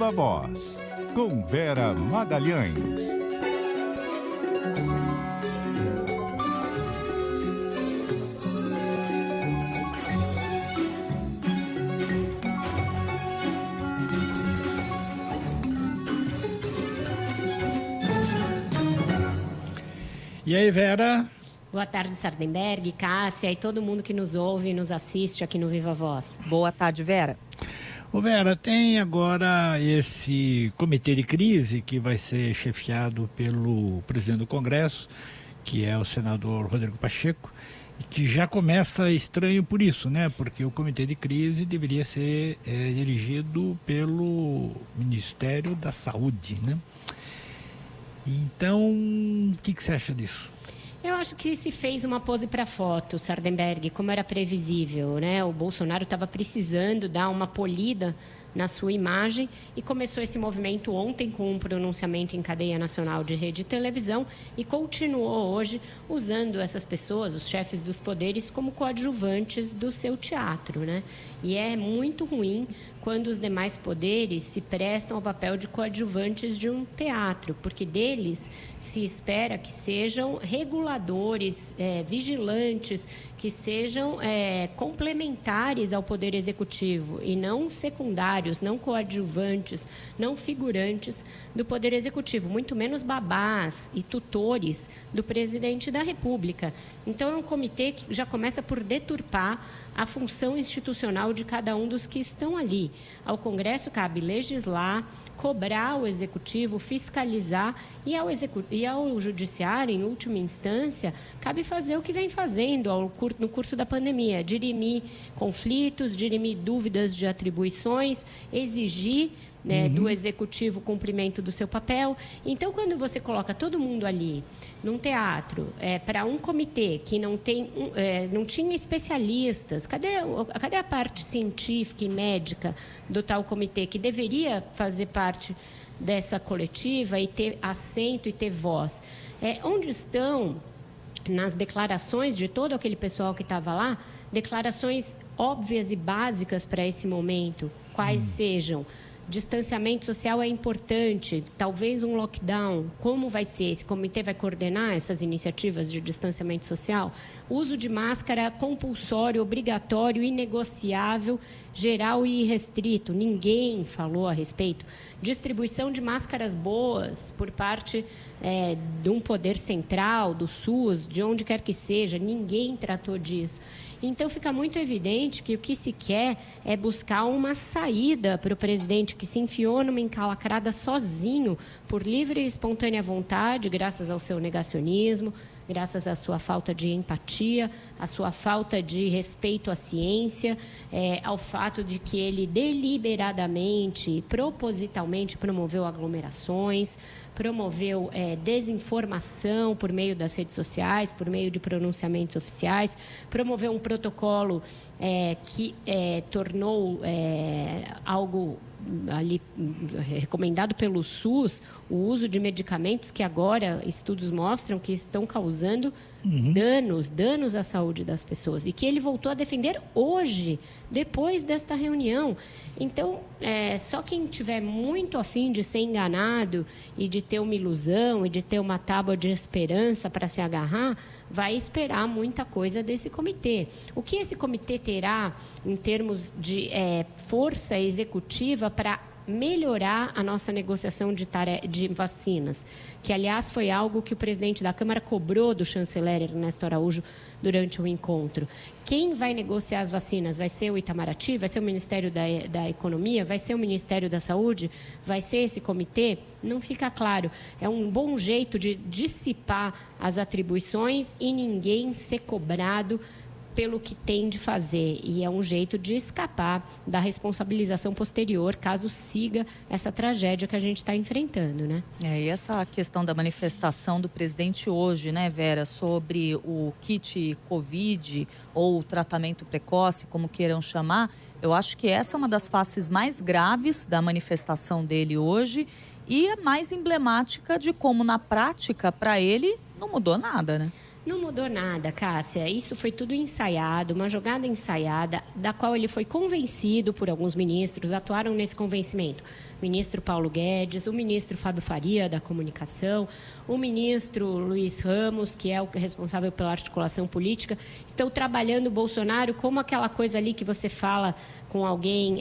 Viva Voz, com Vera Magalhães. E aí, Vera? Boa tarde, Sardenberg, Cássia e todo mundo que nos ouve e nos assiste aqui no Viva Voz. Boa tarde, Vera. Ô Vera, tem agora esse comitê de crise que vai ser chefiado pelo presidente do Congresso, que é o senador Rodrigo Pacheco, e que já começa estranho por isso, né? Porque o comitê de crise deveria ser dirigido pelo Ministério da Saúde, né? Então, o que você acha disso? Eu acho que se fez uma pose para foto, Sardenberg, como era previsível, né? O Bolsonaro estava precisando dar uma polida na sua imagem e começou esse movimento ontem com um pronunciamento em cadeia nacional de rede de televisão e continuou hoje usando essas pessoas, os chefes dos poderes, como coadjuvantes do seu teatro, né? E é muito ruim quando os demais poderes se prestam ao papel de coadjuvantes de um teatro, porque deles se espera que sejam reguladores, vigilantes, que sejam complementares ao Poder Executivo e não secundários, não coadjuvantes, não figurantes do Poder Executivo, muito menos babás e tutores do Presidente da República. Então, é um comitê que já começa por deturpar a função institucional de cada um dos que estão ali. Ao Congresso cabe legislar, cobrar o Executivo, fiscalizar e ao Judiciário, em última instância, cabe fazer o que vem fazendo no curso da pandemia, dirimir conflitos, dirimir dúvidas de atribuições, exigir do Executivo o cumprimento do seu papel. Então, quando você coloca todo mundo ali num teatro, para um comitê que não tinha especialistas, cadê a parte científica e médica do tal comitê que deveria fazer parte dessa coletiva e ter assento e ter voz? Onde estão, nas declarações de todo aquele pessoal que estava lá, declarações óbvias e básicas para esse momento, quais sejam: distanciamento social é importante, talvez um lockdown, como vai ser? Esse comitê vai coordenar essas iniciativas de distanciamento social? Uso de máscara compulsório, obrigatório, inegociável, geral e irrestrito, ninguém falou a respeito. Distribuição de máscaras boas por parte de um poder central, do SUS, de onde quer que seja, ninguém tratou disso. Então, fica muito evidente que o que se quer é buscar uma saída para o presidente, que se enfiou numa encalacrada sozinho, por livre e espontânea vontade, graças ao seu negacionismo, graças à sua falta de empatia, à sua falta de respeito à ciência, ao fato de que ele deliberadamente, propositalmente promoveu aglomerações, promoveu desinformação por meio das redes sociais, por meio de pronunciamentos oficiais, promoveu um protocolo que tornou algo ali recomendado pelo SUS, o uso de medicamentos que agora estudos mostram que estão causando danos à saúde das pessoas, e que ele voltou a defender hoje, depois desta reunião. Então, só quem tiver muito afim de ser enganado e de ter uma ilusão e de ter uma tábua de esperança para se agarrar, vai esperar muita coisa desse comitê. O que esse comitê terá em termos de força executiva para melhorar a nossa negociação de vacinas, que, aliás, foi algo que o presidente da Câmara cobrou do chanceler Ernesto Araújo durante o encontro. Quem vai negociar as vacinas? Vai ser o Itamaraty? Vai ser o Ministério da Economia? Vai ser o Ministério da Saúde? Vai ser esse comitê? Não fica claro. É um bom jeito de dissipar as atribuições e ninguém ser cobrado pelo que tem de fazer, e é um jeito de escapar da responsabilização posterior, caso siga essa tragédia que a gente está enfrentando, né? E essa questão da manifestação do presidente hoje, né, Vera, sobre o kit Covid ou tratamento precoce, como queiram chamar, eu acho que essa é uma das faces mais graves da manifestação dele hoje e é mais emblemática de como, na prática, para ele, não mudou nada, né? Não mudou nada, Cássia. Isso foi tudo ensaiado, uma jogada ensaiada, da qual ele foi convencido por alguns ministros, atuaram nesse convencimento. O ministro Paulo Guedes, o ministro Fábio Faria, da Comunicação, o ministro Luiz Ramos, que é o responsável pela articulação política, estão trabalhando o Bolsonaro como aquela coisa ali que você fala com alguém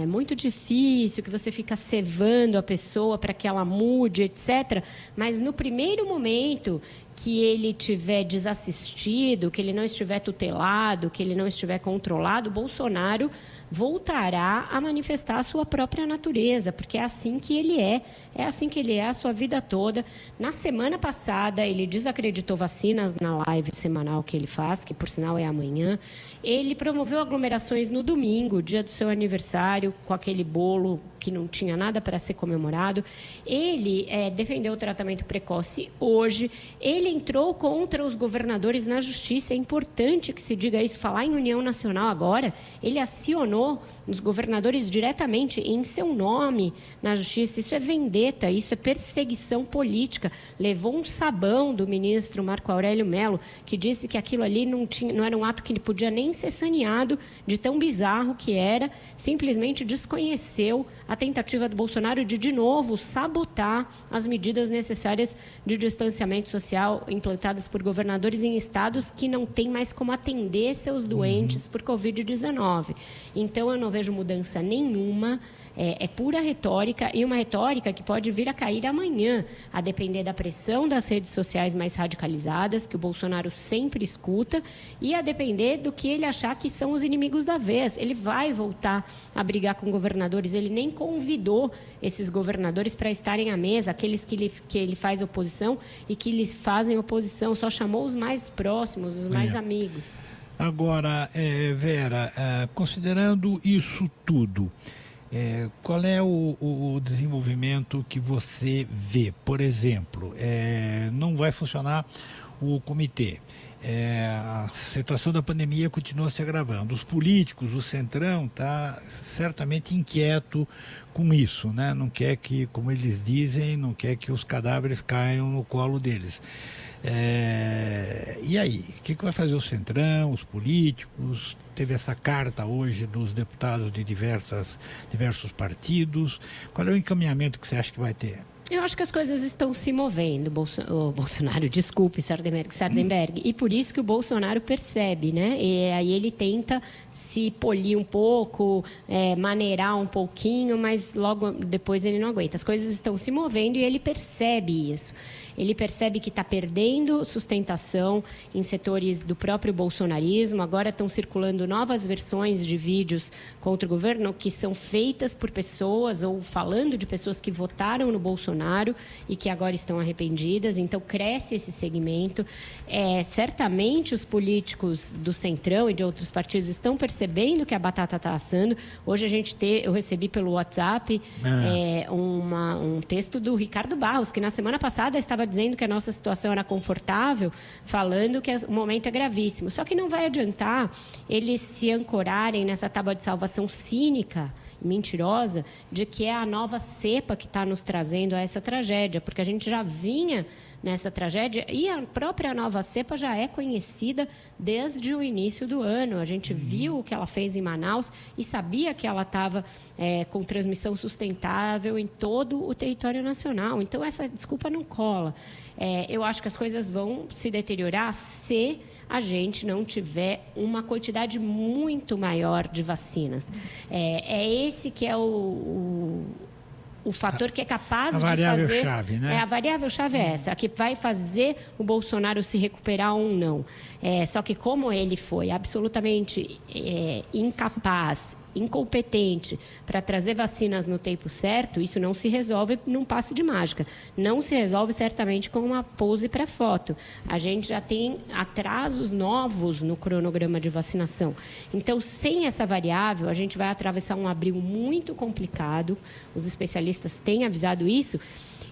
muito difícil, que você fica cevando a pessoa para que ela mude, etc. Mas no primeiro momento que ele tiver desassistido, que ele não estiver tutelado, que ele não estiver controlado, Bolsonaro voltará a manifestar a sua própria natureza, porque é assim que ele é assim que ele é a sua vida toda. Na semana passada, ele desacreditou vacinas na live semanal que ele faz, que por sinal é amanhã. Ele promoveu aglomerações no domingo, dia do seu aniversário, com aquele bolo que não tinha nada para ser comemorado. Ele defendeu o tratamento precoce hoje. Ele entrou contra os governadores na justiça. É importante que se diga isso, falar em União Nacional agora. Ele acionou os governadores diretamente em seu nome na justiça. Isso é vendetta, isso é perseguição política. Levou um sabão do ministro Marco Aurélio Mello, que disse que aquilo ali não era um ato que podia nem ser saneado, de tão bizarro que era. Simplesmente desconheceu a tentativa do Bolsonaro de novo, sabotar as medidas necessárias de distanciamento social implantadas por governadores em estados que não têm mais como atender seus doentes por Covid-19. Então, eu não vejo mudança nenhuma. É pura retórica, e uma retórica que pode vir a cair amanhã, a depender da pressão das redes sociais mais radicalizadas, que o Bolsonaro sempre escuta, e a depender do que ele achar que são os inimigos da vez. Ele vai voltar a brigar com governadores, ele nem convidou esses governadores para estarem à mesa, aqueles que ele faz oposição e que lhe fazem oposição, só chamou os mais próximos, os mais amigos. Agora, Vera, considerando isso tudo, qual é o desenvolvimento que você vê? Por exemplo, não vai funcionar o comitê. A situação da pandemia continua se agravando. Os políticos, o Centrão, está certamente inquieto com isso, né? Não quer que, como eles dizem, não quer que os cadáveres caiam no colo deles. E aí? O que vai fazer o Centrão, os políticos? Teve essa carta hoje dos deputados de diversos partidos. Qual é o encaminhamento que você acha que vai ter? Eu acho que as coisas estão se movendo, Bolsonaro, desculpe, Sardenberg, e por isso que o Bolsonaro percebe, né? E aí ele tenta se polir um pouco, maneirar um pouquinho, mas logo depois ele não aguenta. As coisas estão se movendo e ele percebe isso. Ele percebe que está perdendo sustentação em setores do próprio bolsonarismo. Agora estão circulando novas versões de vídeos contra o governo que são feitas por pessoas ou falando de pessoas que votaram no Bolsonaro e que agora estão arrependidas. Então, cresce esse segmento. Certamente, os políticos do Centrão e de outros partidos estão percebendo que a batata está assando. Hoje, eu recebi pelo WhatsApp um texto do Ricardo Barros, que na semana passada estava dizendo que a nossa situação era confortável, falando que o momento é gravíssimo. Só que não vai adiantar eles se ancorarem nessa tábua de salvação cínica e mentirosa de que é a nova cepa que está nos trazendo a essa tragédia, porque a gente já vinha nessa tragédia e a própria nova cepa já é conhecida desde o início do ano. A gente viu o que ela fez em Manaus e sabia que ela estava com transmissão sustentável em todo o território nacional. Então, essa desculpa não cola. Eu acho que as coisas vão se deteriorar se a gente não tiver uma quantidade muito maior de vacinas. Esse que é o fator que é capaz de fazer... A variável-chave, né? A variável-chave é essa, a que vai fazer o Bolsonaro se recuperar ou não. Só que como ele foi absolutamente incapaz, incompetente para trazer vacinas no tempo certo, isso não se resolve num passe de mágica. Não se resolve certamente com uma pose para foto. A gente já tem atrasos novos no cronograma de vacinação. Então, sem essa variável, a gente vai atravessar um abril muito complicado. Os especialistas têm avisado isso.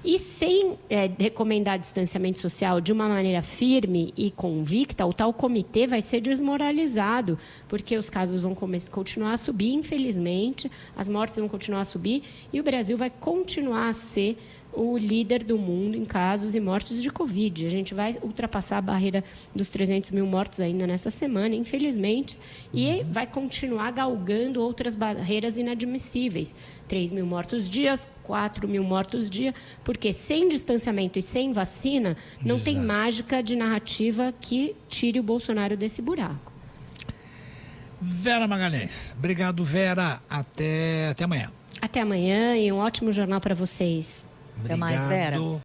E sem recomendar distanciamento social de uma maneira firme e convicta, o tal comitê vai ser desmoralizado, porque os casos vão continuar a subir, infelizmente, as mortes vão continuar a subir e o Brasil vai continuar a ser o líder do mundo em casos e mortes de Covid. A gente vai ultrapassar a barreira dos 300 mil mortos ainda nessa semana, infelizmente, e vai continuar galgando outras barreiras inadmissíveis. 3 mil mortos dias, 4 mil mortos dia, porque sem distanciamento e sem vacina, não tem mágica de narrativa que tire o Bolsonaro desse buraco. Vera Magalhães. Obrigado, Vera. Até amanhã. Até amanhã e um ótimo jornal para vocês. Até mais, Vera. Obrigado.